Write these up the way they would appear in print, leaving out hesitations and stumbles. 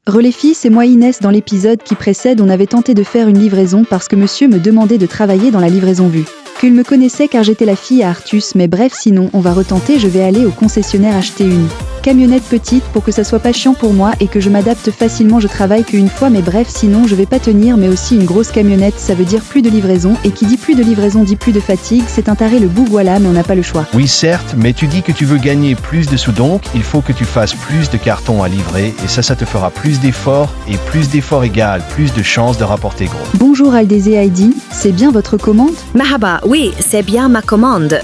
Relais filles, c'est moi Inès. Dans l'épisode qui précède, on avait tenté de faire une livraison parce que monsieur me demandait de travailler dans la livraison vue. Qu'il me connaissait car j'étais la fille à Artus, mais bref, sinon on va retenter. Je vais aller au concessionnaire acheter une camionnette petite pour que ça soit pas chiant pour moi et que je m'adapte facilement. Je travaille qu'une fois, mais bref, sinon je vais pas tenir. Mais aussi une grosse camionnette, ça veut dire plus de livraison, et qui dit plus de livraison dit plus de fatigue. C'est un taré le bout, voilà, mais on n'a pas le choix. Oui certes, mais tu dis que tu veux gagner plus de sous, donc il faut que tu fasses plus de cartons à livrer, et ça te fera plus d'efforts, et plus d'efforts égale plus de chances de rapporter gros. Bonjour Aldézé Heidi, c'est bien votre commande? Mahaba, oui, c'est bien ma commande.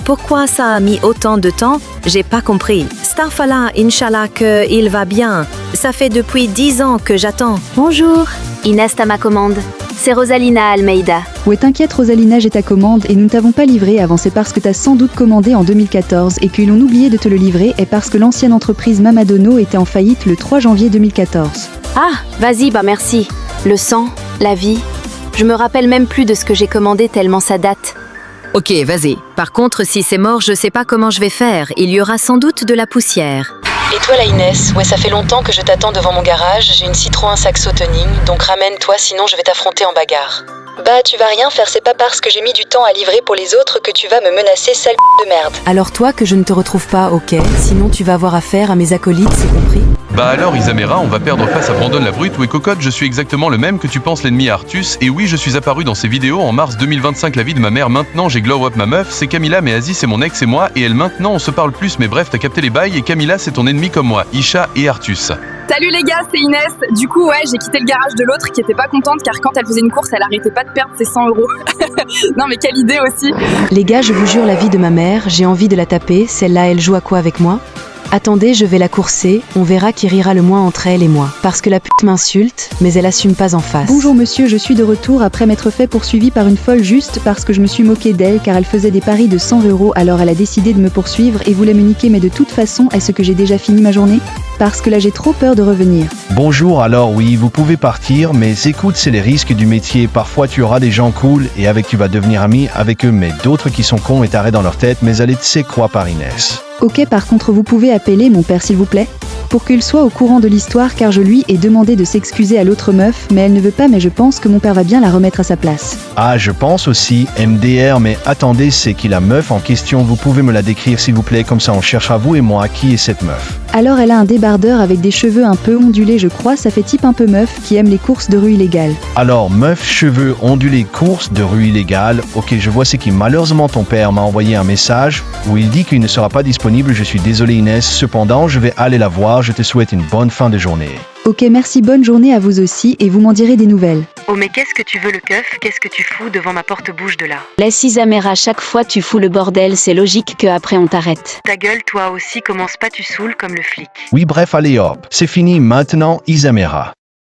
Pourquoi ça a mis autant de temps? J'ai pas compris. Starfala, Inch'Allah qu'il va bien. Ça fait depuis 10 ans que j'attends. Bonjour, Inès t'as ma commande. C'est Rosalina Almeida. Ouais, t'inquiète Rosalina, j'ai ta commande et nous ne t'avons pas livré avant. C'est parce que t'as sans doute commandé en 2014 et qu'ils ont oublié de te le livrer, et parce que l'ancienne entreprise Mamadono était en faillite le 3 janvier 2014. Ah, vas-y, bah merci. Le sang, la vie. Je me rappelle même plus de ce que j'ai commandé tellement ça date. Ok, vas-y. Par contre, si c'est mort, je sais pas comment je vais faire. Il y aura sans doute de la poussière. Et toi la Inès, ouais ça fait longtemps que je t'attends devant mon garage, j'ai une Citroën Saxo Tuning, donc ramène-toi sinon je vais t'affronter en bagarre. Bah tu vas rien faire, c'est pas parce que j'ai mis du temps à livrer pour les autres que tu vas me menacer, sale de merde. Alors toi que je ne te retrouve pas, ok, sinon tu vas avoir affaire à mes acolytes, c'est compris? Bah alors Isamera, on va perdre face à Brandon la brute. Oui cocotte, je suis exactement le même que tu penses l'ennemi Artus, et oui je suis apparu dans ces vidéos en mars 2025, la vie de ma mère. Maintenant j'ai glow up ma meuf, c'est Camilla, mais Aziz c'est mon ex et moi, et elle maintenant on se parle plus, mais bref t'as capté les bails, et Camilla c'est ton ennemi comme moi, Isha et Artus. Salut les gars, c'est Inès. Du coup, ouais, j'ai quitté le garage de l'autre qui était pas contente car quand elle faisait une course, elle arrêtait pas de perdre ses 100 €. Non mais quelle idée aussi. Les gars, je vous jure la vie de ma mère, j'ai envie de la taper, celle-là elle joue à quoi avec moi? Attendez, je vais la courser, on verra qui rira le moins entre elle et moi. Parce que la pute m'insulte, mais elle assume pas en face. Bonjour monsieur, je suis de retour après m'être fait poursuivi par une folle juste parce que je me suis moqué d'elle car elle faisait des paris de 100 €, alors elle a décidé de me poursuivre et voulait me niquer, mais de toute façon, est-ce que j'ai déjà fini ma journée? Parce que là j'ai trop peur de revenir. Bonjour, alors oui, vous pouvez partir, mais écoute, c'est les risques du métier. Parfois tu auras des gens cool et avec tu vas devenir ami avec eux, mais d'autres qui sont cons et tarés dans leur tête, mais allez, tu sais quoi par Inès. Ok, par contre vous pouvez appeler mon père s'il vous plaît? Pour qu'il soit au courant de l'histoire, car je lui ai demandé de s'excuser à l'autre meuf, mais elle ne veut pas, mais je pense que mon père va bien la remettre à sa place. Ah, je pense aussi, MDR, mais attendez, c'est qui la meuf en question? Vous pouvez me la décrire s'il vous plaît, comme ça on cherchera vous et moi qui est cette meuf. Alors elle a un débardeur avec des cheveux un peu ondulés, je crois, ça fait type un peu meuf qui aime les courses de rue illégales. Alors, meuf, cheveux ondulés, course de rue illégale, ok, je vois c'est qui. Malheureusement ton père m'a envoyé un message où il dit qu'il ne sera pas disponible, je suis désolé Inès, cependant je vais aller la voir, je te souhaite une bonne fin de journée. Ok, merci, bonne journée à vous aussi, et vous m'en direz des nouvelles. Oh mais qu'est-ce que tu veux le keuf? Qu'est-ce que tu fous devant ma porte-bouche de là? Laisse Isamera, chaque fois tu fous le bordel, c'est logique que après on t'arrête. Ta gueule toi aussi, commence pas tu saoules comme le flic. Oui bref, allez hop, c'est fini maintenant Isamera.